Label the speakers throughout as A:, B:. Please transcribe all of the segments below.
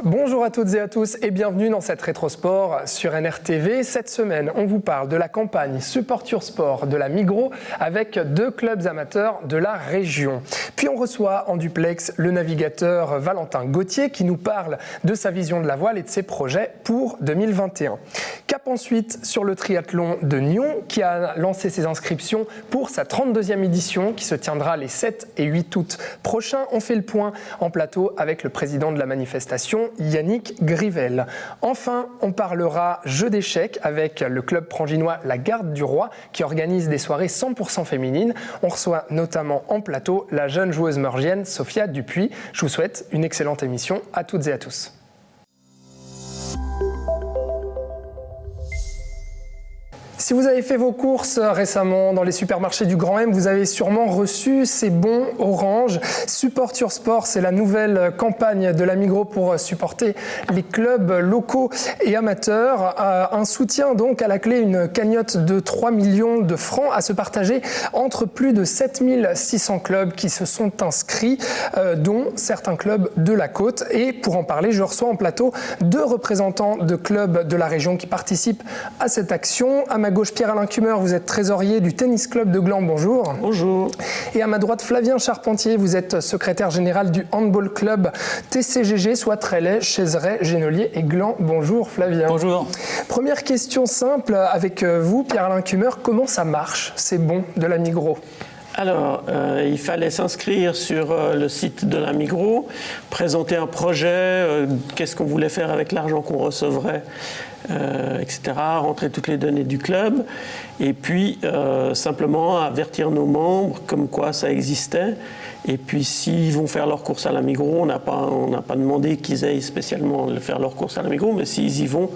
A: Bonjour à toutes et à tous et bienvenue dans cette Rétrosport sur NRTV. Cette semaine, on vous parle de la campagne Support Your Sport de la Migros avec 2 clubs amateurs de la région. Puis on reçoit en duplex le navigateur Valentin Gauthier qui nous parle de sa vision de la voile et de ses projets pour 2021. Cap ensuite sur le triathlon de Nyon qui a lancé ses inscriptions pour sa 32e édition qui se tiendra les 7 et 8 août prochains. On fait le point en plateau avec le président de la manifestation, Yannick Grivel. Enfin, on parlera jeu d'échecs avec le club pranginois La Garde du Roi qui organise des soirées 100% féminines. On reçoit notamment en plateau la jeune joueuse meurgienne Sophia Dupuis. Je vous souhaite une excellente émission à toutes et à tous. Si vous avez fait vos courses récemment dans les supermarchés du Grand M, vous avez sûrement reçu ces bons orange. Support Your Sport, c'est la nouvelle campagne de la Migros pour supporter les clubs locaux et amateurs. Un soutien donc à la clé, une cagnotte de 3 millions de francs à se partager entre plus de 7600 clubs qui se sont inscrits, dont certains clubs de la côte. Et pour en parler, je reçois en plateau 2 représentants de clubs de la région qui participent à cette action. À ma gauche, Pierre-Alain Kummer, vous êtes trésorier du tennis club de Gland, bonjour.
B: Bonjour.
A: Et à ma droite, Flavien Charpentier, vous êtes secrétaire général du handball club TCGG, soit Trélay, Chézeret, Genolier et Gland. Bonjour Flavien.
B: Bonjour.
A: Première question simple avec vous, Pierre-Alain Kummer, comment ça marche, ces bons de la Migros ?
B: Alors, il fallait s'inscrire sur le site de la Migros, présenter un projet, qu'est-ce qu'on voulait faire avec l'argent qu'on recevrait, etc., rentrer toutes les données du club, et puis simplement avertir nos membres comme quoi ça existait. Et puis s'ils vont faire leurs courses à la Migros, on n'a pas demandé qu'ils aillent spécialement faire leurs courses à la Migros, mais s'ils y vont,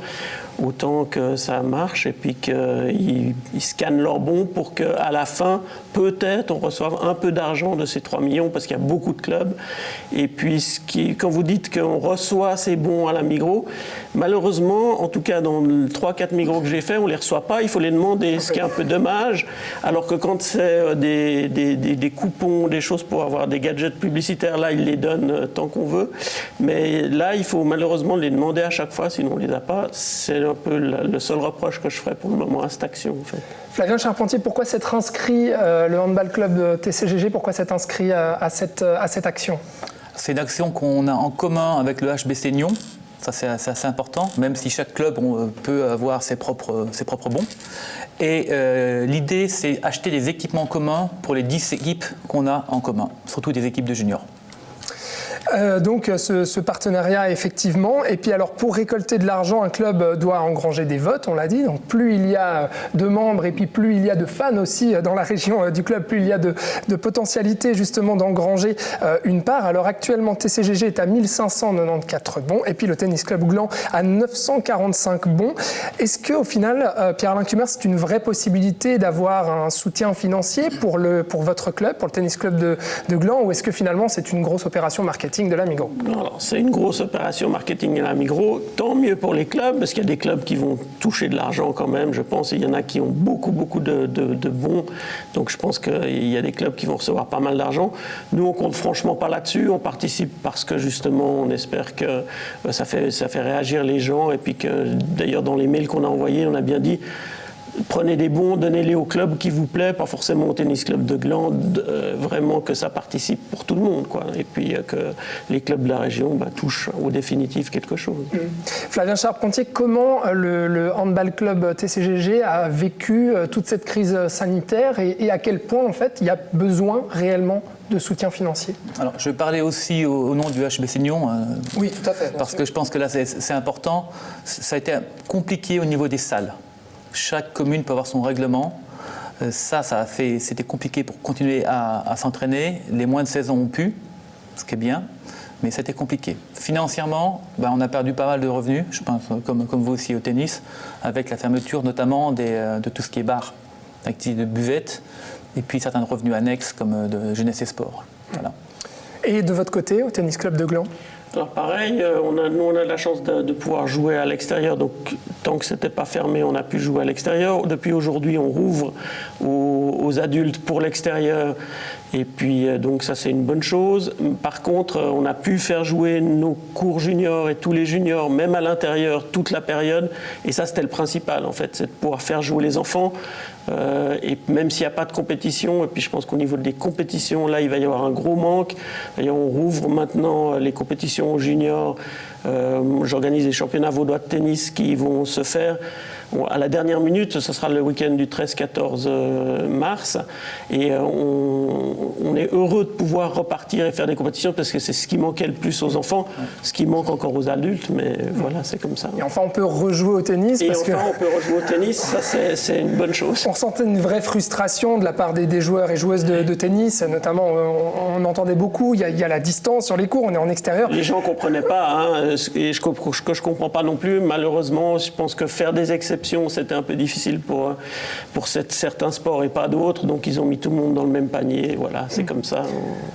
B: autant que ça marche et puis qu'ils scannent leurs bons pour qu'à la fin, peut-être, on reçoive un peu d'argent de ces 3 millions parce qu'il y a beaucoup de clubs. Et puis, quand vous dites qu'on reçoit ces bons à la Migros, malheureusement, en tout cas dans les 3-4 Migros que j'ai fait, on ne les reçoit pas, il faut les demander, ce qui est un peu dommage. Alors que quand c'est des coupons, des choses pour avoir des gadgets publicitaires, là, ils les donnent tant qu'on veut. Mais là, il faut malheureusement les demander à chaque fois, sinon on ne les a pas. C'est un peu le seul reproche que je ferais pour le moment à cette action, en fait.
A: Flavien Charpentier, pourquoi s'être inscrit, le handball club de TCGG, pourquoi s'être inscrit à cette action ?
C: C'est une action qu'on a en commun avec le HBC Nyon. Ça, c'est assez important, même si chaque club peut avoir ses propres bons. Et l'idée, c'est acheter des équipements communs pour les 10 équipes qu'on a en commun, surtout des équipes de juniors.
A: Donc ce partenariat effectivement, et puis alors pour récolter de l'argent, un club doit engranger des votes, on l'a dit, donc plus il y a de membres et puis plus il y a de fans aussi dans la région du club, plus il y a de potentialité justement d'engranger une part. Alors actuellement TCGG est à 1594 bons et puis le tennis club Gland à 945 bons. Est-ce qu'au final, Pierre-Alain Kummer, c'est une vraie possibilité d'avoir un soutien financier pour votre club, pour le tennis club de Gland, ou est-ce que finalement c'est une grosse opération marketing de la Migros?
B: Alors, c'est une grosse opération marketing de la Migros. Tant mieux pour les clubs, parce qu'il y a des clubs qui vont toucher de l'argent quand même, je pense. Il y en a qui ont beaucoup de bons. Donc je pense qu'il y a des clubs qui vont recevoir pas mal d'argent. Nous, on compte franchement pas là-dessus. On participe parce que justement, on espère que ça fait réagir les gens. Et puis que, d'ailleurs, dans les mails qu'on a envoyés, on a bien dit... Prenez des bons, donnez-les au club qui vous plaît, pas forcément au tennis club de Gland, vraiment que ça participe pour tout le monde, quoi. Et puis que les clubs de la région touchent au définitif quelque chose.
A: Flavien Charpentier, comment le handball club TCGG a vécu toute cette crise sanitaire et à quel point en fait il y a besoin réellement de soutien financier?
C: Alors, je vais parler aussi au nom du HBC Nyon.
A: Oui, tout à fait.
C: Parce que je pense que là, c'est important. Ça a été compliqué au niveau des salles. Chaque commune peut avoir son règlement. C'était compliqué pour continuer à s'entraîner. Les moins de 16 ans ont pu, ce qui est bien, mais c'était compliqué. Financièrement, on a perdu pas mal de revenus, je pense, comme vous aussi au tennis, avec la fermeture notamment de tout ce qui est bar, activités de buvette, et puis certains revenus annexes comme de jeunesse et sport. Voilà.
A: Et de votre côté, au tennis club de Gland?
B: Alors pareil, nous on a la chance de pouvoir jouer à l'extérieur, donc tant que c'était pas fermé, on a pu jouer à l'extérieur. Depuis aujourd'hui, on rouvre aux adultes pour l'extérieur, et puis donc ça c'est une bonne chose. Par contre, on a pu faire jouer nos cours juniors et tous les juniors, même à l'intérieur, toute la période, et ça c'était le principal en fait, c'est de pouvoir faire jouer les enfants. Et même s'il n'y a pas de compétition, et puis je pense qu'au niveau des compétitions, là il va y avoir un gros manque. D'ailleurs, on rouvre maintenant les compétitions juniors. J'organise des championnats vaudois de tennis qui vont se faire à la dernière minute. Ce sera le week-end du 13-14 mars. Et on est heureux de pouvoir repartir et faire des compétitions parce que c'est ce qui manquait le plus aux enfants, ce qui manque encore aux adultes. Mais voilà, c'est comme ça.
A: Et enfin, on peut rejouer au tennis.
B: On peut rejouer au tennis. Ça, c'est une bonne chose.
A: On sentait une vraie frustration de la part des joueurs et joueuses de tennis. Notamment, on entendait beaucoup. Il y a la distance sur les cours. On est en extérieur.
B: Les gens ne comprenaient pas. Hein, et ce que je ne comprends pas non plus. Malheureusement, je pense que faire des exceptions, c'était un peu difficile pour certains sports et pas d'autres. Donc, ils ont mis tout le monde dans le même panier. Voilà, c'est comme ça.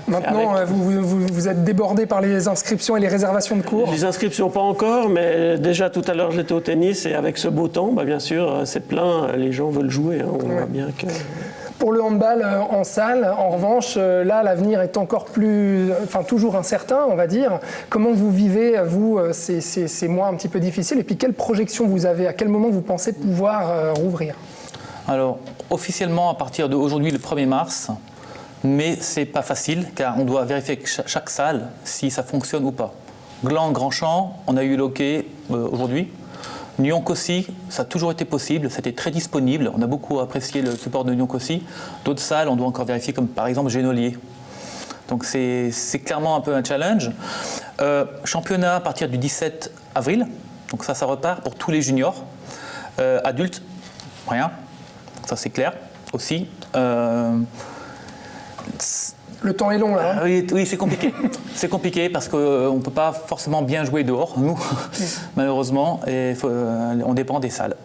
A: Maintenant, vous êtes débordé par les inscriptions et les réservations de cours?
B: Les inscriptions, pas encore. Mais déjà, tout à l'heure, j'étais au tennis. Et avec ce beau temps, bien sûr, c'est plein. Les gens veulent jouer. Hein, on voit bien que...
A: Pour le handball en salle, en revanche, là, l'avenir est encore toujours incertain, on va dire. Comment vous vivez, vous, ces mois un petit peu difficiles? Et puis, quelle projection vous avez? À quel moment vous pensez pouvoir rouvrir?
C: Alors, officiellement, à partir d'aujourd'hui, le 1er mars, mais ce n'est pas facile, car on doit vérifier avec chaque salle si ça fonctionne ou pas. Gland, Grandchamp, on a eu l'OK aujourd'hui. Nyon-Cossy, ça a toujours été possible, c'était très disponible. On a beaucoup apprécié le support de Nyon-Cossy. D'autres salles, on doit encore vérifier, comme par exemple Genolier. Donc c'est clairement un peu un challenge. Championnat à partir du 17 avril, donc ça repart pour tous les juniors. Adultes, rien, ça c'est clair aussi.
A: Le temps est long là. Hein.
C: Oui, c'est compliqué. C'est compliqué parce qu'on ne peut pas forcément bien jouer dehors, nous, malheureusement, et on dépend des salles.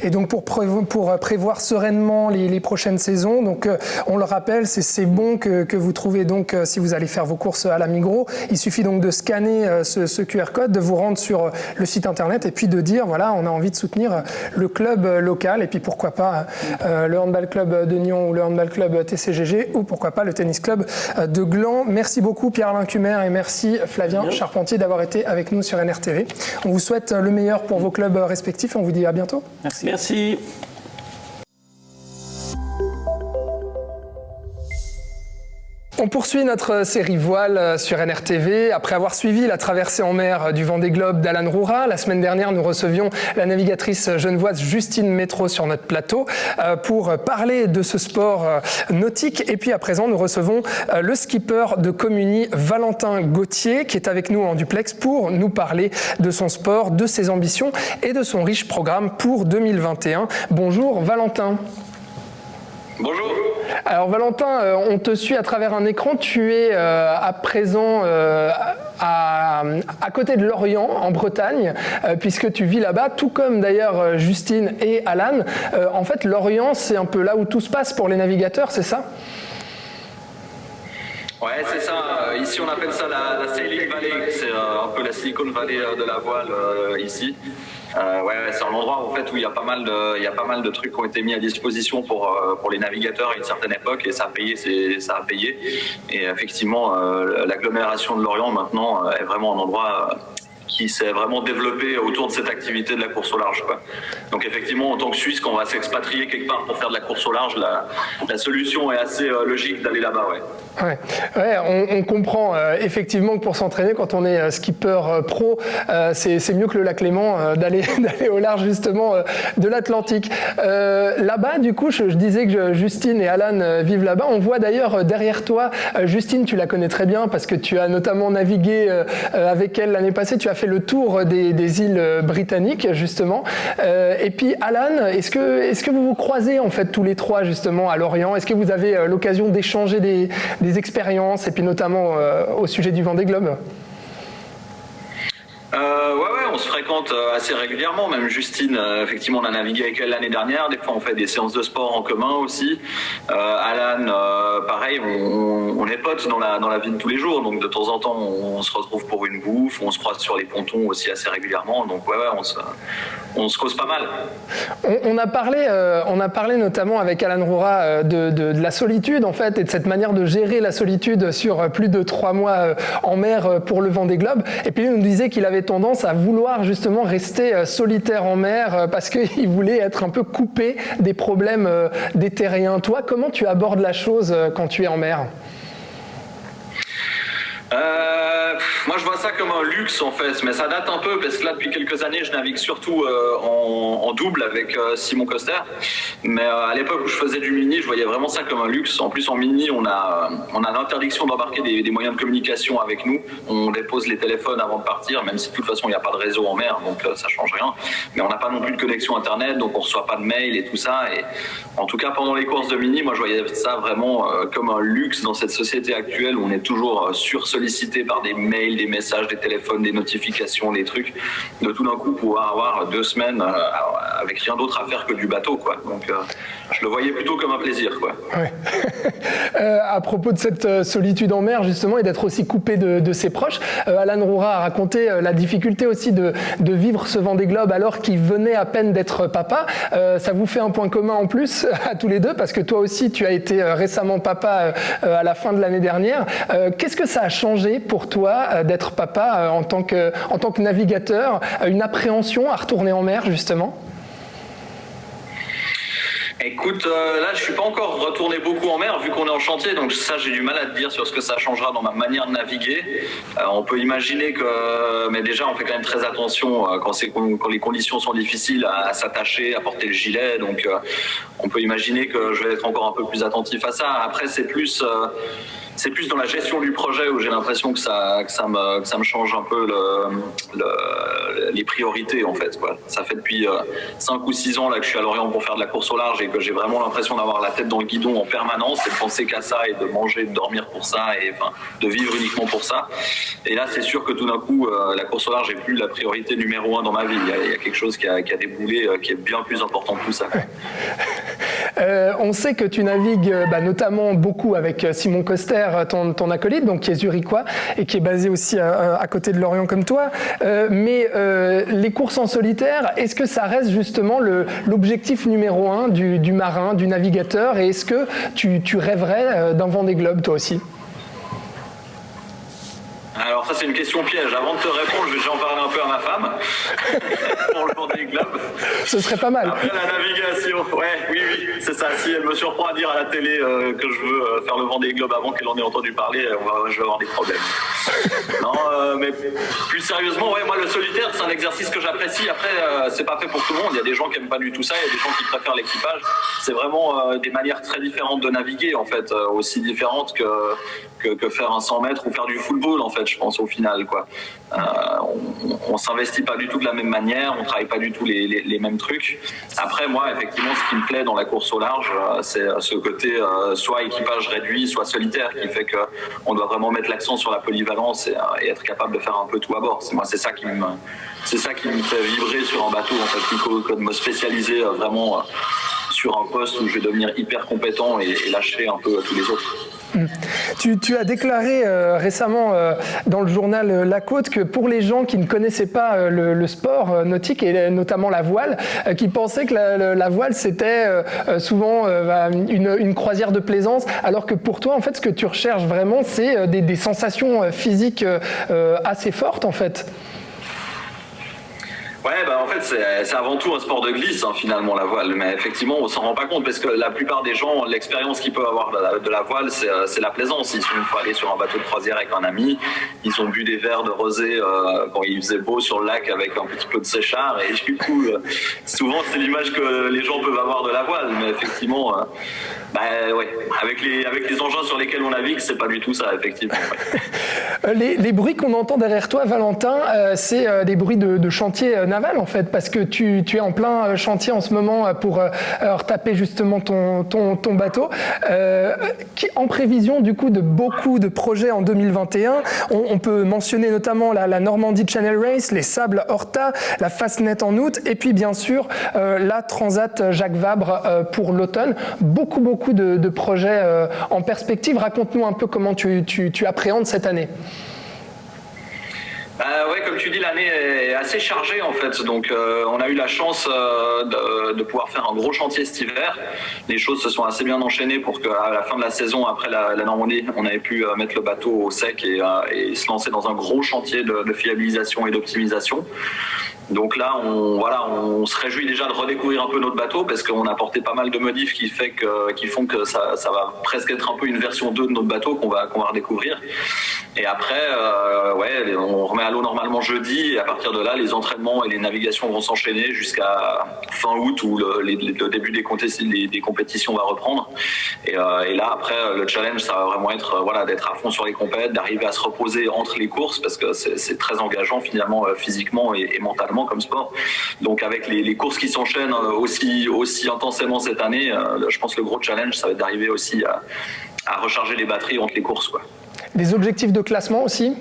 A: Et donc pour prévoir sereinement les prochaines saisons, donc on le rappelle, c'est bon que vous trouvez donc, si vous allez faire vos courses à la Migros, il suffit donc de scanner ce QR code, de vous rendre sur le site internet et puis de dire, voilà, on a envie de soutenir le club local et puis pourquoi pas le handball club de Nyon ou le handball club TCGG ou pourquoi pas le tennis club de Gland. Merci beaucoup Pierre-Alain Cumer et merci Flavien Charpentier d'avoir été avec nous sur NRTV. On vous souhaite le meilleur pour vos clubs respectifs et on vous dit à bientôt.
B: Merci.
A: On poursuit notre série Voile sur NRTV. Après avoir suivi la traversée en mer du Vendée Globe d'Alan Roura, la semaine dernière, nous recevions la navigatrice genevoise Justine Métro sur notre plateau pour parler de ce sport nautique. Et puis à présent, nous recevons le skipper de Communy, Valentin Gauthier, qui est avec nous en duplex pour nous parler de son sport, de ses ambitions et de son riche programme pour 2021. Bonjour Valentin.
D: Bonjour.
A: Alors Valentin, on te suit à travers un écran. Tu es à présent à côté de Lorient, en Bretagne, puisque tu vis là-bas, tout comme d'ailleurs Justine et Alan. En fait, Lorient, c'est un peu là où tout se passe pour les navigateurs, c'est ça ?
D: Ouais, c'est ça. Ici, on appelle ça la Sailing Valley. C'est un peu la Silicon Valley de la voile ici. C'est un endroit en fait où il y a pas mal de trucs qui ont été mis à disposition pour les navigateurs à une certaine époque et ça a payé. Et effectivement, l'agglomération de Lorient maintenant est vraiment un endroit qui s'est vraiment développé autour de cette activité de la course au large, quoi. Donc effectivement, en tant que Suisse, quand on va s'expatrier quelque part pour faire de la course au large, la solution est assez logique d'aller là-bas, ouais.
A: On comprend effectivement que pour s'entraîner, quand on est skipper pro, c'est mieux que le lac Léman d'aller au large justement de l'Atlantique. Là-bas, du coup, je disais que Justine et Alan vivent là-bas. On voit d'ailleurs derrière toi, Justine, tu la connais très bien parce que tu as notamment navigué avec elle l'année passée. Tu as fait le tour des îles britanniques justement. Et puis Alan, est-ce que vous vous croisez en fait tous les trois justement à Lorient? Est-ce que vous avez l'occasion d'échanger des expériences et puis notamment au sujet du Vendée Globe?
D: Ouais, on se fréquente assez régulièrement. Même Justine, effectivement, on a navigué avec elle l'année dernière. Des fois, on fait des séances de sport en commun aussi. Alan, pareil, on est potes dans la vie de tous les jours. Donc, de temps en temps, on se retrouve pour une bouffe. On se croise sur les pontons aussi assez régulièrement. Donc, ouais, on se cause pas mal.
A: On a parlé notamment avec Alan Roura de la solitude, en fait, et de cette manière de gérer la solitude sur plus de 3 mois en mer pour le Vendée Globe. Et puis, il nous disait qu'il avait tendance à vouloir justement rester solitaire en mer parce qu'il voulait être un peu coupé des problèmes des terriens. Toi, comment tu abordes la chose quand tu es en mer ?
D: Moi je vois ça comme un luxe en fait, mais ça date un peu parce que là depuis quelques années je navigue surtout en double avec Simon Coster, mais à l'époque où je faisais du mini je voyais vraiment ça comme un luxe. En plus en mini on a l'interdiction d'embarquer des moyens de communication avec nous, on dépose les téléphones avant de partir, même si de toute façon il n'y a pas de réseau en mer donc ça change rien, mais on n'a pas non plus de connexion internet donc on reçoit pas de mail et tout ça, et en tout cas pendant les courses de mini moi je voyais ça vraiment comme un luxe dans cette société actuelle où on est toujours sursollicité par des mails, des messages, des téléphones, des notifications, des trucs, de tout d'un coup pouvoir avoir 2 semaines avec rien d'autre à faire que du bateau, quoi. Donc je le voyais plutôt comme un plaisir, quoi.
A: Ouais. À propos de cette solitude en mer justement et d'être aussi coupé de ses proches, Alan Roura a raconté la difficulté aussi de vivre ce Vendée Globe alors qu'il venait à peine d'être papa. Ça vous fait un point commun en plus à tous les deux parce que toi aussi tu as été récemment papa à la fin de l'année dernière. Qu'est-ce que ça a changé pour toi d'être papa en tant que navigateur, une appréhension à retourner en mer justement ?
D: Écoute, là je suis pas encore retourné beaucoup en mer vu qu'on est en chantier, donc ça j'ai du mal à te dire sur ce que ça changera dans ma manière de naviguer. On peut imaginer que, mais déjà on fait quand même très attention quand les conditions sont difficiles à s'attacher, à porter le gilet, donc on peut imaginer que je vais être encore un peu plus attentif à ça. Après c'est plus dans la gestion du projet où j'ai l'impression que ça me change un peu les priorités en fait, quoi. Ça fait depuis 5 ou 6 ans là que je suis à Lorient pour faire de la course au large et que j'ai vraiment l'impression d'avoir la tête dans le guidon en permanence et de penser qu'à ça et de manger, de dormir pour ça et enfin de vivre uniquement pour ça. Et là c'est sûr que tout d'un coup la course au large est plus la priorité numéro 1 dans ma vie. Il y a quelque chose qui a déboulé qui est bien plus important que tout ça.
A: On sait que tu navigues notamment beaucoup avec Simon Coster, ton acolyte, donc qui est zurichois et qui est basé aussi à côté de Lorient comme toi. Mais les courses en solitaire, est-ce que ça reste justement l'objectif numéro 1 du marin, du navigateur, et est-ce que tu rêverais d'un Vendée Globe toi aussi ?
D: Alors ça c'est une question piège. Avant de te répondre, je vais déjà en parler un peu à ma femme pour le Vendée Globe.
A: Ce serait pas mal.
D: Après la navigation, oui, c'est ça. Si elle me surprend à dire à la télé que je veux faire le Vendée Globe avant qu'elle en ait entendu parler, je vais avoir des problèmes. Non, mais plus sérieusement, moi le solitaire c'est un exercice que j'apprécie. Après, c'est pas fait pour tout le monde. Il y a des gens qui aiment pas du tout ça, il y a des gens qui préfèrent l'équipage. C'est vraiment des manières très différentes de naviguer en fait, aussi différentes que faire un 100 mètres ou faire du football en fait, je pense au final quoi. On s'investit pas du tout de la même manière, on travaille pas du tout les mêmes trucs. Après moi effectivement ce qui me plaît dans la course au large c'est ce côté soit équipage réduit, soit solitaire qui fait que on doit vraiment mettre l'accent sur la polyvalence et être capable de faire un peu tout à bord. C'est ça qui me fait vibrer sur un bateau en fait, plutôt que de me spécialiser vraiment sur un poste où je vais devenir hyper compétent et lâcher un peu tous les autres.
A: Tu as déclaré récemment dans le journal La Côte que pour les gens qui ne connaissaient pas le sport nautique et notamment la voile, qui pensaient que la voile c'était souvent une croisière de plaisance, alors que pour toi en fait ce que tu recherches vraiment c'est des sensations physiques assez fortes en fait.
D: Ouais, en fait, c'est avant tout un sport de glisse, finalement, la voile. Mais effectivement, on s'en rend pas compte parce que la plupart des gens, l'expérience qu'ils peuvent avoir de la voile, c'est la plaisance. Ils sont une fois allés sur un bateau de croisière avec un ami, ils ont bu des verres de rosé quand il faisait beau sur le lac avec un petit peu de séchard. Et du coup, souvent, c'est l'image que les gens peuvent avoir de la voile. Mais effectivement, Ouais, avec les engins sur lesquels on navigue, c'est pas du tout ça, effectivement. Ouais.
A: Les bruits qu'on entend derrière toi, Valentin, c'est des bruits de chantier naval en fait, parce que tu es en plein chantier en ce moment pour retaper justement ton bateau. En prévision du coup de beaucoup de projets en 2021, on peut mentionner notamment la Normandie Channel Race, les Sables Horta, la Fastnet en août, et puis bien sûr la Transat Jacques Vabre pour l'automne. Beaucoup de projets en perspective. Raconte-nous un peu comment tu appréhendes cette année.
D: Ouais, comme tu dis, l'année est assez chargée en fait. Donc, on a eu la chance de pouvoir faire un gros chantier cet hiver. Les choses se sont assez bien enchaînées pour qu'à la fin de la saison, après la Normandie, on avait pu mettre le bateau au sec et se lancer dans un gros chantier de fiabilisation et d'optimisation. Donc là, on se réjouit déjà de redécouvrir un peu notre bateau parce qu'on a apporté pas mal de modifs qui font que ça va presque être un peu une version 2 de notre bateau qu'on va redécouvrir. Et après, on remet à l'eau normalement jeudi et à partir de là, les entraînements et les navigations vont s'enchaîner jusqu'à fin août où le début des compétitions va reprendre. Et là, après, le challenge, ça va vraiment être d'être à fond sur les compètes, d'arriver à se reposer entre les courses parce que c'est très engageant finalement physiquement et mentalement comme sport. Donc avec les courses qui s'enchaînent aussi intensément cette année, je pense que le gros challenge, ça va être d'arriver aussi à recharger les batteries entre les courses, quoi.
A: Des objectifs de classement aussi?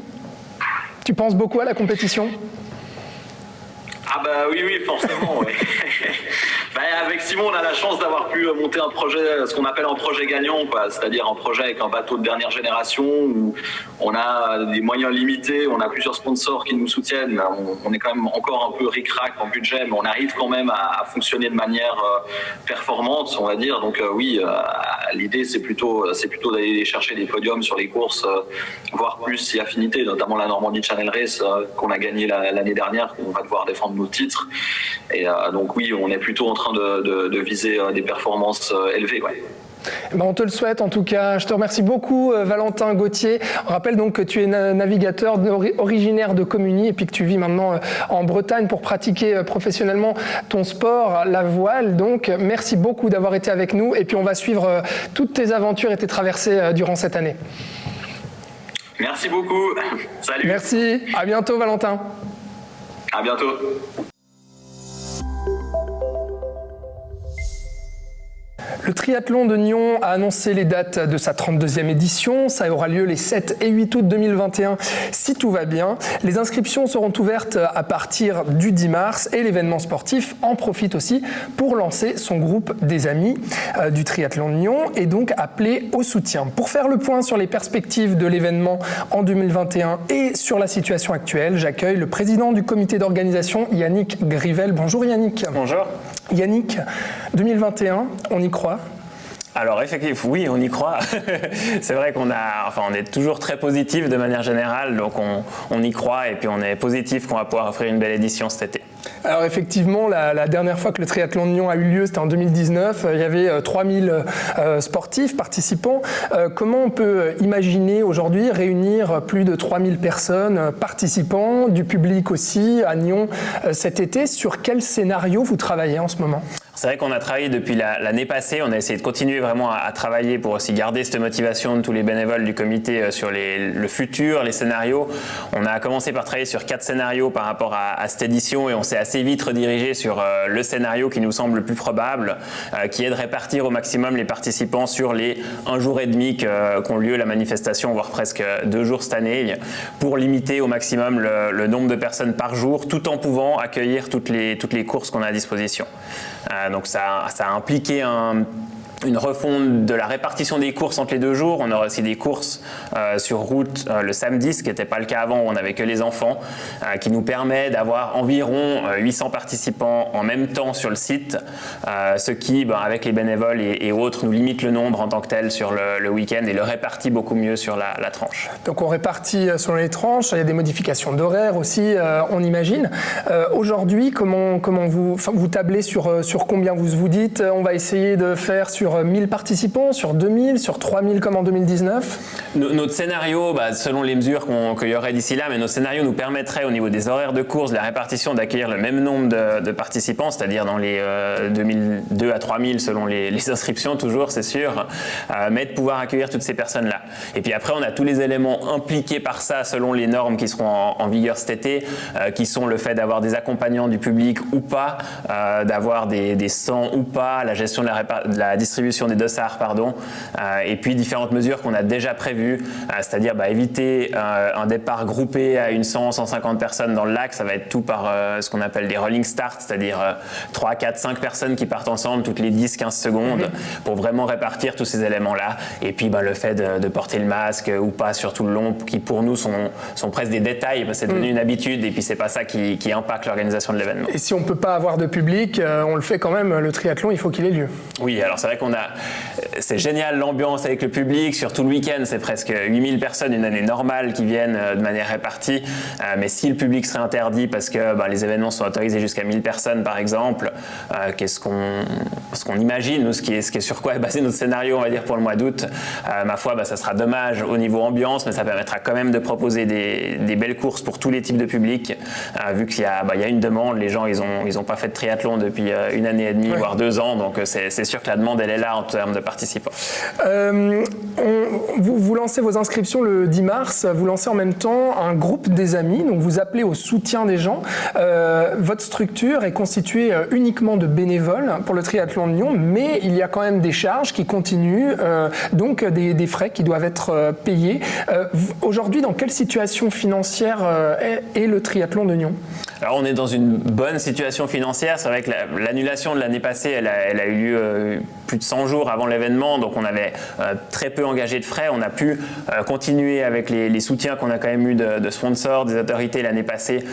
A: Tu penses beaucoup à la compétition?
D: Ah oui, forcément, ouais. Avec Simon, on a la chance d'avoir pu monter un projet, ce qu'on appelle un projet gagnant, quoi. C'est-à-dire un projet avec un bateau de dernière génération où on a des moyens limités, on a plusieurs sponsors qui nous soutiennent. On est quand même encore un peu ric-rac en budget, mais on arrive quand même à fonctionner de manière performante, on va dire. Donc l'idée c'est plutôt d'aller chercher des podiums sur les courses, voire plus si affinité, notamment la Normandie Channel Race qu'on a gagné l'année dernière, qu'on va devoir défendre nos titres. Et donc oui, on est plutôt en train de viser des performances élevées, ouais.
A: On te le souhaite en tout cas. Je te remercie beaucoup Valentin Gauthier. On rappelle donc que tu es navigateur originaire de Communy et puis que tu vis maintenant en Bretagne pour pratiquer professionnellement ton sport, la voile. Donc merci beaucoup d'avoir été avec nous et puis on va suivre toutes tes aventures et tes traversées durant cette année.
D: Merci beaucoup. Salut.
A: Merci. À bientôt Valentin.
D: À bientôt.
A: Le triathlon de Nyon a annoncé les dates de sa 32e édition. Ça aura lieu les 7 et 8 août 2021 si tout va bien. Les inscriptions seront ouvertes à partir du 10 mars et l'événement sportif en profite aussi pour lancer son groupe des amis du triathlon de Nyon et donc appeler au soutien. Pour faire le point sur les perspectives de l'événement en 2021 et sur la situation actuelle, j'accueille le président du comité d'organisation, Yannick Grivel. Bonjour Yannick.
E: Bonjour.
A: Yannick, 2021, on y croit?
E: Alors effectivement, oui, on y croit. C'est vrai on est toujours très positif de manière générale, donc on y croit et puis on est positif qu'on va pouvoir offrir une belle édition cet été.
A: Alors effectivement, la dernière fois que le triathlon de Nyon a eu lieu, c'était en 2019. Il y avait 3000 sportifs, participants. Comment on peut imaginer aujourd'hui réunir plus de 3000 personnes, participants, du public aussi, à Nyon cet été? Sur quel scénario vous travaillez en ce moment?
E: C'est vrai qu'on a travaillé depuis l'année passée, on a essayé de continuer vraiment à travailler pour aussi garder cette motivation de tous les bénévoles du comité sur le futur, les scénarios. On a commencé par travailler sur 4 scénarios par rapport à cette édition et on s'est assez vite redirigé sur le scénario qui nous semble le plus probable, qui est de répartir au maximum les participants sur les 1 jour et demi qu'ont lieu la manifestation, voire presque 2 jours cette année, pour limiter au maximum le nombre de personnes par jour, tout en pouvant accueillir toutes les courses qu'on a à disposition. Donc ça a impliqué une refonte de la répartition des courses entre les 2 jours. On aura aussi des courses sur route le samedi, ce qui n'était pas le cas avant où on n'avait que les enfants, qui nous permet d'avoir environ 800 participants en même temps sur le site, ce qui, avec les bénévoles et autres, nous limite le nombre en tant que tel sur le week-end et le répartit beaucoup mieux sur la tranche.
A: Donc on répartit sur les tranches, il y a des modifications d'horaire aussi, on imagine. Aujourd'hui, comment vous tablez sur combien vous dites on va essayer de faire sur sur 1000 participants, sur 2000, sur 3000 comme en 2019?
E: Notre scénario, selon les mesures qu'il y aurait d'ici là, mais notre scénario nous permettrait au niveau des horaires de course, de la répartition, d'accueillir le même nombre de participants, c'est-à-dire dans les 2002 à 3000 selon les inscriptions toujours, c'est sûr, mais de pouvoir accueillir toutes ces personnes-là. Et puis après, on a tous les éléments impliqués par ça selon les normes qui seront en vigueur cet été, qui sont le fait d'avoir des accompagnants du public ou pas, d'avoir des stands ou pas, la gestion de la distribution des dossards, et puis différentes mesures qu'on a déjà prévues, c'est-à-dire éviter un départ groupé à une 100-150 personnes dans le lac, ça va être tout par ce qu'on appelle des rolling starts, c'est-à-dire 3, 4, 5 personnes qui partent ensemble toutes les 10-15 secondes pour vraiment répartir tous ces éléments-là. Et puis le fait de porter le masque ou pas sur tout le long, qui pour nous sont presque des détails, c'est devenu une habitude et puis c'est pas ça qui impacte l'organisation de l'événement.
A: Et si on peut pas avoir de public, on le fait quand même, le triathlon, il faut qu'il ait lieu.
E: Oui, alors c'est vrai c'est génial l'ambiance avec le public, sur tout le week-end, c'est presque 8000 personnes, une année normale qui viennent de manière répartie, mais si le public serait interdit parce que les événements sont autorisés jusqu'à 1000 personnes par exemple, ce qu'on imagine, ou ce qui est sur quoi est basé notre scénario, on va dire pour le mois d'août, ma foi, ça sera dommage au niveau ambiance, mais ça permettra quand même de proposer des belles courses pour tous les types de publics, vu qu'il y a une demande, les gens ils ont pas fait de triathlon depuis une année et demie, voire 2 ans, donc c'est sûr que la demande elle est là en termes de participants.
A: Vous lancez vos inscriptions le 10 mars, vous lancez en même temps un groupe des amis, donc vous appelez au soutien des gens. Votre structure est constituée uniquement de bénévoles pour le triathlon de Nyon, mais il y a quand même des charges qui continuent, donc des frais qui doivent être payés. Aujourd'hui, dans quelle situation financière est le triathlon de Nyon ?
E: Alors on est dans une bonne situation financière, c'est vrai que l'annulation de l'année passée, elle a eu lieu plus de 100 jours avant l'événement, donc on avait très peu engagé de frais, on a pu continuer avec les soutiens qu'on a quand même eu de sponsors, des autorités l'année passée,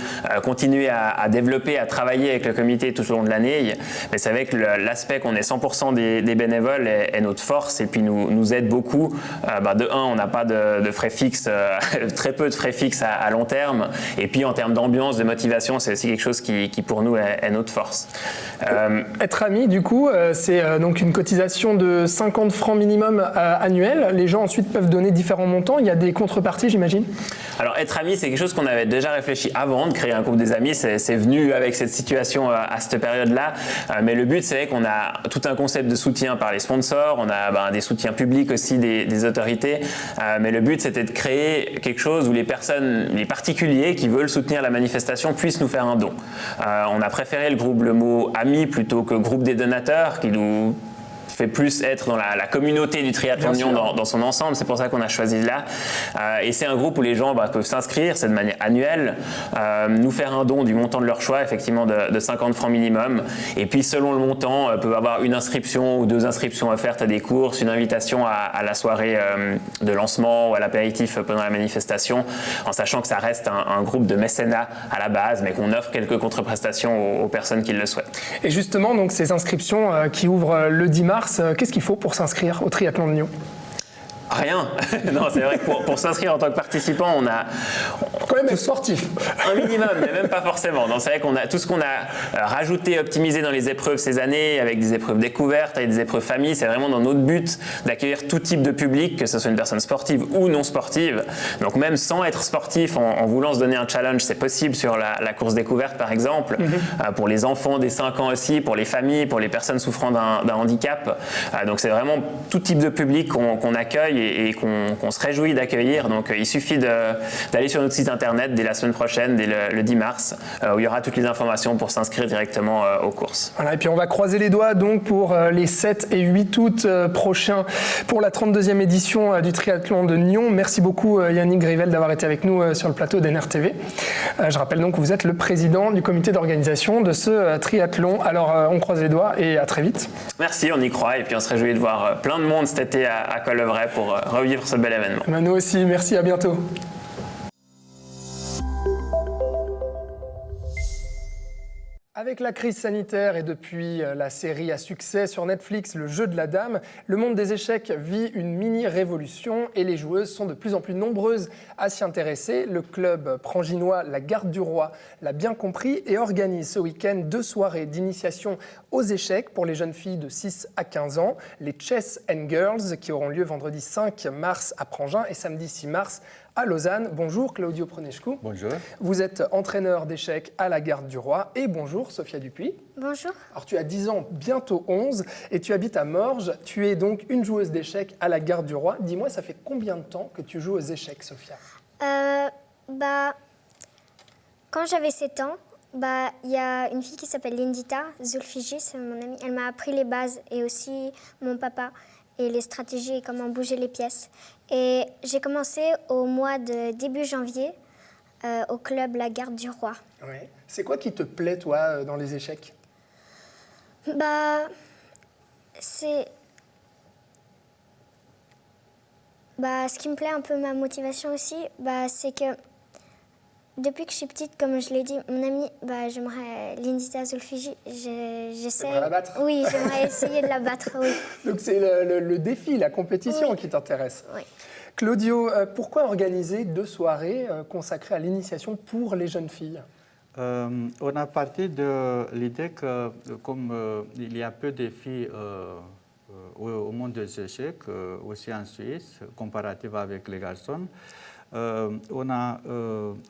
E: continuer à développer, à travailler avec le comité tout au long de l'année, mais c'est vrai que l'aspect qu'on est 100% des bénévoles est notre force et puis nous aide beaucoup. De un, on n'a pas de frais fixes, très peu de frais fixes à long terme, et puis en termes d'ambiance, de motivation, c'est aussi quelque chose qui pour nous est notre force.
A: Être ami, du coup, c'est donc une cotisation de 50 francs minimum annuel. Les gens ensuite peuvent donner différents montants. Il y a des contreparties, j'imagine?
E: Alors être ami, c'est quelque chose qu'on avait déjà réfléchi avant de créer un groupe des amis. C'est venu avec cette situation à cette période-là. Mais le but, c'est qu'on a tout un concept de soutien par les sponsors. On a des soutiens publics aussi des autorités. Mais le but, c'était de créer quelque chose où les particuliers qui veulent soutenir la manifestation puissent nous faire un don. On a préféré le mot ami plutôt que groupe des donateurs qui nous fait plus être dans la communauté du triathlon de Nyon dans son ensemble. C'est pour ça qu'on a choisi là. Et c'est un groupe où les gens peuvent s'inscrire, c'est de manière annuelle, nous faire un don du montant de leur choix, effectivement de 50 francs minimum. Et puis selon le montant, peuvent avoir une inscription ou 2 inscriptions offertes à des courses, une invitation à la soirée de lancement ou à l'apéritif pendant la manifestation, en sachant que ça reste un groupe de mécénat à la base, mais qu'on offre quelques contreprestations aux personnes qui le souhaitent.
A: Et justement, donc ces inscriptions qui ouvrent le 10 mars, qu'est-ce qu'il faut pour s'inscrire au triathlon de Nyon?
E: Rien. Non, c'est vrai que pour s'inscrire en tant que participant, on a
A: quand même être sportif.
E: Un minimum, mais même pas forcément. Non, c'est vrai qu'on a tout ce qu'on a rajouté, optimisé dans les épreuves ces années, avec des épreuves découvertes, avec des épreuves famille. C'est vraiment dans notre but d'accueillir tout type de public, que ce soit une personne sportive ou non sportive. Donc même sans être sportif, en voulant se donner un challenge, c'est possible sur la course découverte par exemple, pour les enfants des 5 ans aussi, pour les familles, pour les personnes souffrant d'un handicap. Donc c'est vraiment tout type de public qu'on accueille et qu'on se réjouit d'accueillir. Donc il suffit d'aller sur notre site internet dès la semaine prochaine, dès le 10 mars, où il y aura toutes les informations pour s'inscrire directement aux courses.
A: Voilà, et puis on va croiser les doigts donc pour les 7 et 8 août prochains pour la 32e édition du triathlon de Nyon. Merci beaucoup Yannick Grivel d'avoir été avec nous sur le plateau d'NRTV. Je rappelle donc que vous êtes le président du comité d'organisation de ce triathlon. Alors on croise les doigts et à très vite.
E: Merci, on y croit et puis on se réjouit de voir plein de monde cet été à Col-le-Vrai pour revivre ce bel événement.
A: Nous aussi, merci, à bientôt. Avec la crise sanitaire et depuis la série à succès sur Netflix, Le Jeu de la Dame, le monde des échecs vit une mini-révolution et les joueuses sont de plus en plus nombreuses à s'y intéresser. Le club pranginois La Garde du Roi l'a bien compris et organise ce week-end 2 soirées d'initiation aux échecs pour les jeunes filles de 6 à 15 ans, les Chess and Girls qui auront lieu vendredi 5 mars à Prangin et samedi 6 mars à Lausanne. Bonjour Claudio Pronescu.
F: Bonjour.
A: Vous êtes entraîneur d'échecs à la Garde du Roi et bonjour Sophia Dupuis.
G: Bonjour.
A: Alors tu as 10 ans, bientôt 11 et tu habites à Morges. Tu es donc une joueuse d'échecs à la Garde du Roi. Dis-moi, ça fait combien de temps que tu joues aux échecs, Sophia?
G: Quand j'avais 7 ans, il y a une fille qui s'appelle Lindita Zulfiji, c'est mon amie. Elle m'a appris les bases et aussi mon papa et les stratégies et comment bouger les pièces. Et j'ai commencé au mois de début janvier au club La Garde du Roi.
A: Ouais. C'est quoi qui te plaît, toi, dans les échecs?
G: Ce qui me plaît un peu, ma motivation aussi, c'est que depuis que je suis petite, comme je l'ai dit, mon amie, j'aimerais Lindita Zulfiji,
A: J'aimerais la battre.
G: Oui, j'aimerais essayer de la battre, oui.
A: Donc c'est le défi, la compétition qui t'intéresse.
G: Oui.
A: Claudio, pourquoi organiser 2 soirées consacrées à l'initiation pour les jeunes filles?
F: On a parti de l'idée que comme il y a peu de filles au monde des échecs, aussi en Suisse, comparative avec les garçons, on a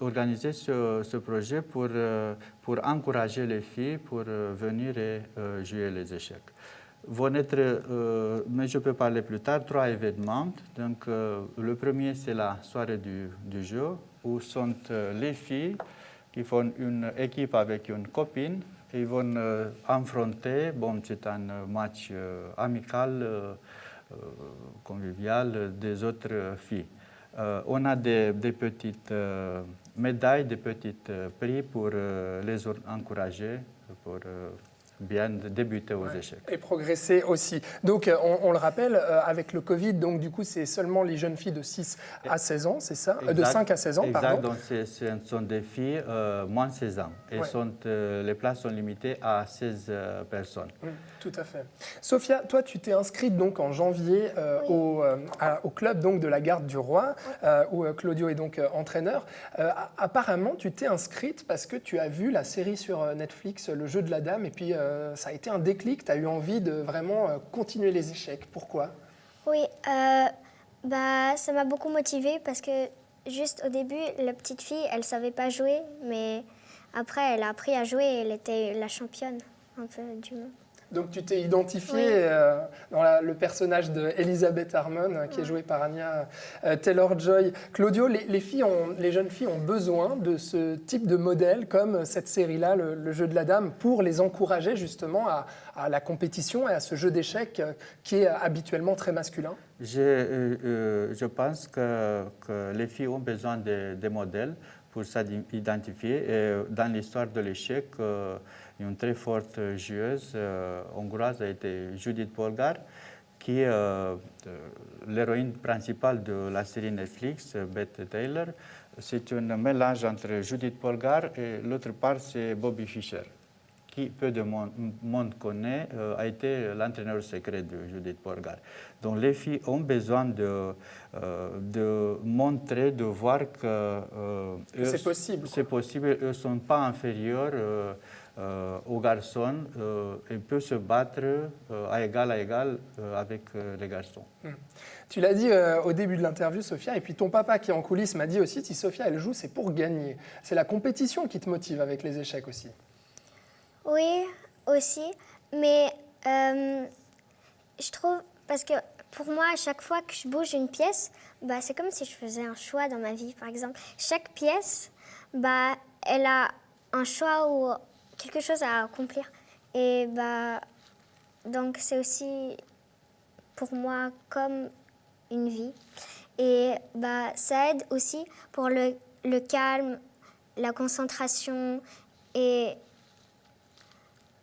F: organisé ce projet pour encourager les filles pour venir et jouer les échecs. Vont être, mais je peux parler plus tard, 3 événements. Donc, le premier, c'est la soirée du jeu, où sont les filles qui font une équipe avec une copine et ils vont affronter, c'est un match amical, convivial des autres filles. On a des petites médailles, des petits prix pour les encourager, pour bien débuter aux échecs.
A: Et progresser aussi. Donc, on le rappelle, avec le Covid, donc du coup, c'est seulement les jeunes filles de 6 à 16 ans, c'est ça? De 5 à 16 ans,
F: exact,
A: pardon.
F: donc ce sont des filles moins de 16 ans. Et les places sont limitées à 16 personnes.
A: Tout à fait. Sophia, toi, tu t'es inscrite donc en janvier au club donc, de la Garde du Roi, où Claudio est donc entraîneur. Apparemment, tu t'es inscrite parce que tu as vu la série sur Netflix, Le Jeu de la Dame, et puis ça a été un déclic, tu as eu envie de vraiment continuer les échecs. Pourquoi?
G: Oui, ça m'a beaucoup motivée parce que juste au début, la petite fille, elle ne savait pas jouer, mais après, elle a appris à jouer et elle était la championne un peu du monde.
A: Donc tu t'es identifiée dans le personnage d'Elizabeth Harmon, qui est jouée par Anya Taylor-Joy. Claudio, les jeunes filles ont besoin de ce type de modèle, comme cette série-là, le Jeu de la Dame, pour les encourager justement à la compétition et à ce jeu d'échecs qui est habituellement très masculin.
F: Je pense que les filles ont besoin de modèles pour s'identifier. Et dans l'histoire de l'échec, une très forte joueuse hongroise a été Judith Polgár, qui est l'héroïne principale de la série Netflix, Bette Taylor. C'est un mélange entre Judith Polgár et l'autre part, c'est Bobby Fischer, qui peu de monde connaît, a été l'entraîneur secret de Judith Polgár. Donc les filles ont besoin de montrer, de voir que
A: c'est possible.
F: C'est possible, eux ne sont pas inférieurs aux garçons et peuvent se battre à égal avec les garçons.
A: Tu l'as dit au début de l'interview, Sophia, et puis ton papa qui est en coulisses m'a dit aussi, si Sophia elle joue, c'est pour gagner. C'est la compétition qui te motive avec les échecs aussi.
G: Oui, aussi, mais je trouve, parce que pour moi, à chaque fois que je bouge une pièce, c'est comme si je faisais un choix dans ma vie, par exemple. Chaque pièce, elle a un choix ou quelque chose à accomplir. Et donc c'est aussi pour moi comme une vie. Et ça aide aussi pour le calme, la concentration et...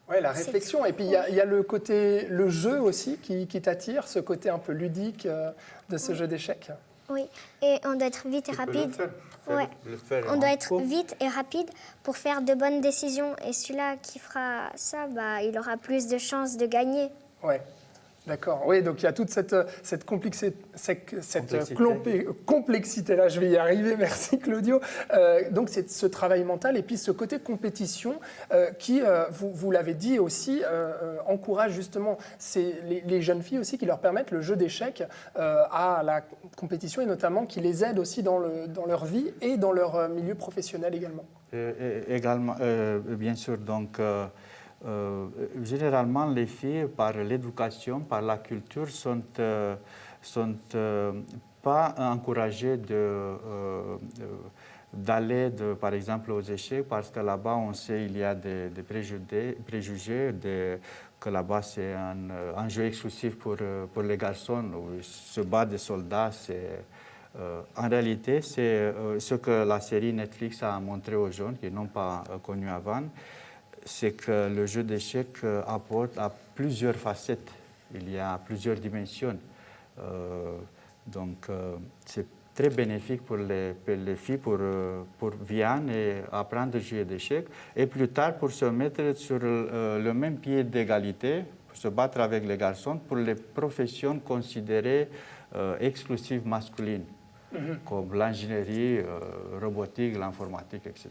A: Oui, la réflexion. Et puis, il y a le jeu aussi qui t'attire, ce côté un peu ludique de ce jeu d'échecs.
G: Oui, et on doit être vite et rapide. Ouais. On doit être vite et rapide pour faire de bonnes décisions. Et celui-là qui fera ça, bah, il aura plus de chances de gagner.
A: Ouais. D'accord, oui, donc il y a toute cette complexité-là, je vais y arriver, merci Claudio. Donc c'est ce travail mental et puis ce côté compétition qui, vous l'avez dit aussi, encourage justement les jeunes filles aussi, qui leur permettent le jeu d'échecs à la compétition et notamment qui les aide aussi dans leur vie et dans leur milieu professionnel également.
F: Également, bien sûr, donc... généralement, les filles, par l'éducation, par la culture, sont pas encouragées d'aller, par exemple, aux échecs, parce que là-bas, on sait il y a des préjugés que là-bas, c'est un jeu exclusif pour les garçons, où se battent des soldats. En réalité, c'est ce que la série Netflix a montré aux jeunes qui n'ont pas connu avant. C'est que le jeu d'échecs apporte à plusieurs facettes. Il y a plusieurs dimensions. Donc, c'est très bénéfique pour les filles, pour Vian et apprendre à jouer d'échecs. Et plus tard, pour se mettre sur le même pied d'égalité, pour se battre avec les garçons, pour les professions considérées exclusives masculines. Comme l'ingénierie, robotique, l'informatique, etc.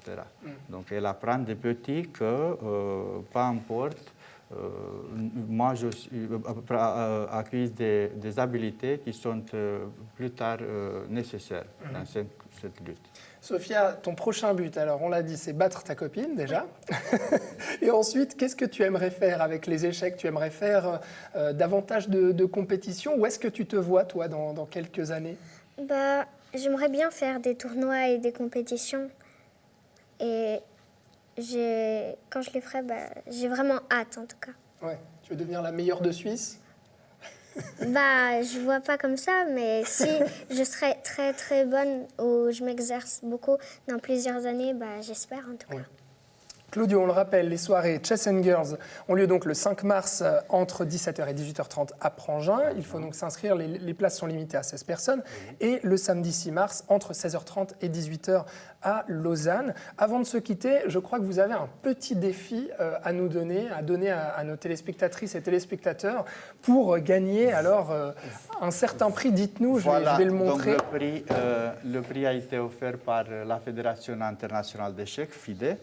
F: Donc, elle apprend des petits que, peu importe, moi, je acquise des habiletés qui sont plus tard nécessaires dans cette lutte.
A: Sophia, ton prochain but, alors on l'a dit, c'est battre ta copine déjà. Et ensuite, qu'est-ce que tu aimerais faire avec les échecs? Tu aimerais faire davantage de compétition? Où est-ce que tu te vois, toi, dans quelques années?
G: Bah, j'aimerais bien faire des tournois et des compétitions. Et quand je les ferai, bah, j'ai vraiment hâte en tout cas.
A: Ouais, tu veux devenir la meilleure de Suisse?
G: Bah, je vois pas comme ça, mais si je serai très très bonne ou je m'exerce beaucoup dans plusieurs années, bah, j'espère en tout cas.
A: Ouais. Claudio, on le rappelle, les soirées Chess and Girls ont lieu donc le 5 mars entre 17h et 18h30 à Prangin. Il faut donc s'inscrire, les places sont limitées à 16 personnes. Et le samedi 6 mars entre 16h30 et 18h à Lausanne. Avant de se quitter, je crois que vous avez un petit défi à nous donner, à nos téléspectatrices et téléspectateurs pour gagner alors un certain prix. Dites-nous,
F: voilà,
A: je vais le montrer.
F: Donc le prix a été offert par la Fédération internationale d'échecs, FIDE.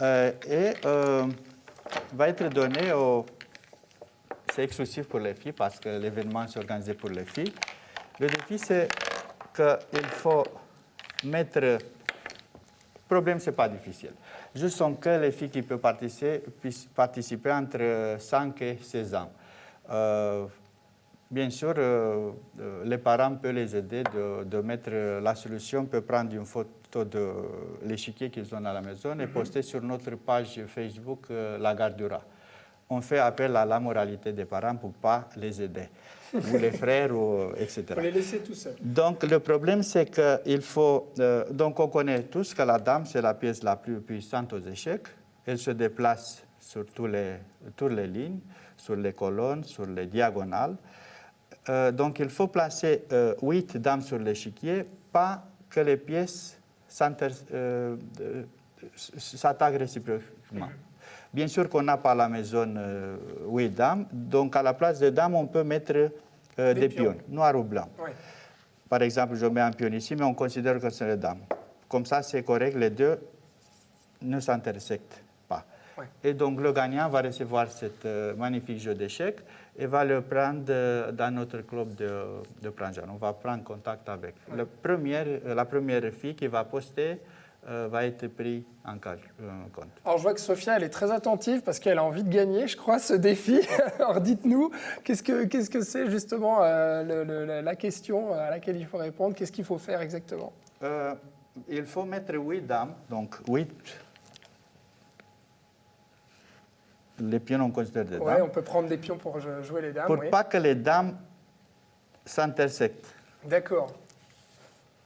F: Et va être donné c'est exclusif pour les filles parce que l'événement est organisé pour les filles. Le défi, c'est qu'il faut mettre... Le problème, ce n'est pas difficile. Juste que les filles qui peuvent participer entre 5 et 16 ans. Bien sûr, les parents peuvent les aider de mettre la solution, peut prendre une photo de l'échiquier qu'ils ont à la maison et poster sur notre page Facebook La Gardura. On fait appel à la moralité des parents pour ne pas les aider, ou les frères, etc.
A: Il faut les laisser tout seuls.
F: Donc le problème, c'est qu'il faut... donc on connaît tous que la dame, c'est la pièce la plus puissante aux échecs. Elle se déplace sur toutes les lignes, sur les colonnes, sur les diagonales. Donc il faut placer 8 dames sur l'échiquier, pas que les pièces s'attaquent réciproquement. Bien sûr qu'on n'a pas à la maison 8 dames, donc à la place des dames, on peut mettre des pions, noirs ou blancs. Oui. Par exemple, je mets un pion ici, mais on considère que c'est les dames. Comme ça, c'est correct, les deux ne s'intersectent pas. Oui. Et donc le gagnant va recevoir ce magnifique jeu d'échecs et va le prendre dans notre club de Prangin. On va prendre contact avec. Oui. La première fille qui va poster va être prise en compte.
A: Alors je vois que Sophia, elle est très attentive parce qu'elle a envie de gagner, je crois, ce défi. Alors dites-nous, qu'est-ce que c'est justement la question à laquelle il faut répondre? Qu'est-ce qu'il faut faire exactement?
F: Il faut mettre 8 dames, donc 8. Les pions, on considère des dames.
A: Oui, on peut prendre des pions pour jouer les dames.
F: Pour pas que les dames s'intersectent.
A: D'accord.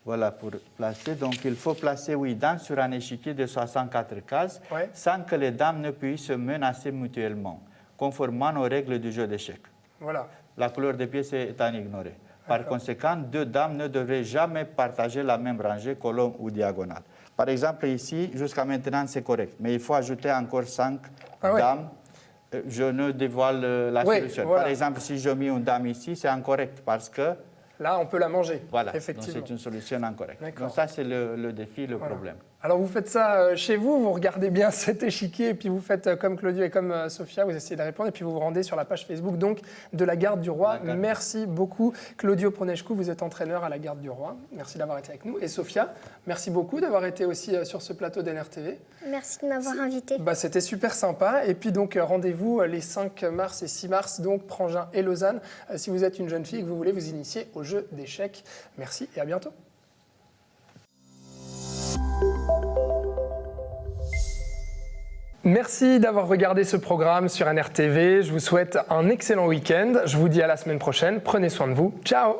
F: Voilà, pour placer. Donc, il faut placer 8 dames sur un échiquier de 64 cases, sans que les dames ne puissent se menacer mutuellement, conformément aux règles du jeu d'échecs.
A: Voilà.
F: La couleur des pièces est à ignorer. Par conséquent, 2 dames ne devraient jamais partager la même rangée, colonne ou diagonale. Par exemple, ici, jusqu'à maintenant, c'est correct. Mais il faut ajouter encore 5 dames. Je ne dévoile la solution.
A: Voilà.
F: Par exemple, si je mets une dame ici, c'est incorrect parce que...
A: Là, on peut la manger,
F: Voilà,
A: effectivement.
F: donc c'est une solution incorrecte.
A: D'accord.
F: Donc ça, c'est le défi, le problème.
A: Alors vous faites ça chez vous, vous regardez bien cet échiquier et puis vous faites comme Claudio et comme Sofia, vous essayez de répondre et puis vous vous rendez sur la page Facebook donc de la Garde du Roi. Merci beaucoup Claudio Proneșcu, vous êtes entraîneur à la Garde du Roi. Merci d'avoir été avec nous. Et Sofia, merci beaucoup d'avoir été aussi sur ce plateau d'NRTV.
G: Merci de m'avoir invité.
A: C'était super sympa. Et puis donc rendez-vous les 5 mars et 6 mars, donc Prangin et Lausanne, si vous êtes une jeune fille et que vous voulez vous initier au jeu d'échecs. Merci et à bientôt. Merci d'avoir regardé ce programme sur NRTV. Je vous souhaite un excellent week-end. Je vous dis à la semaine prochaine. Prenez soin de vous. Ciao!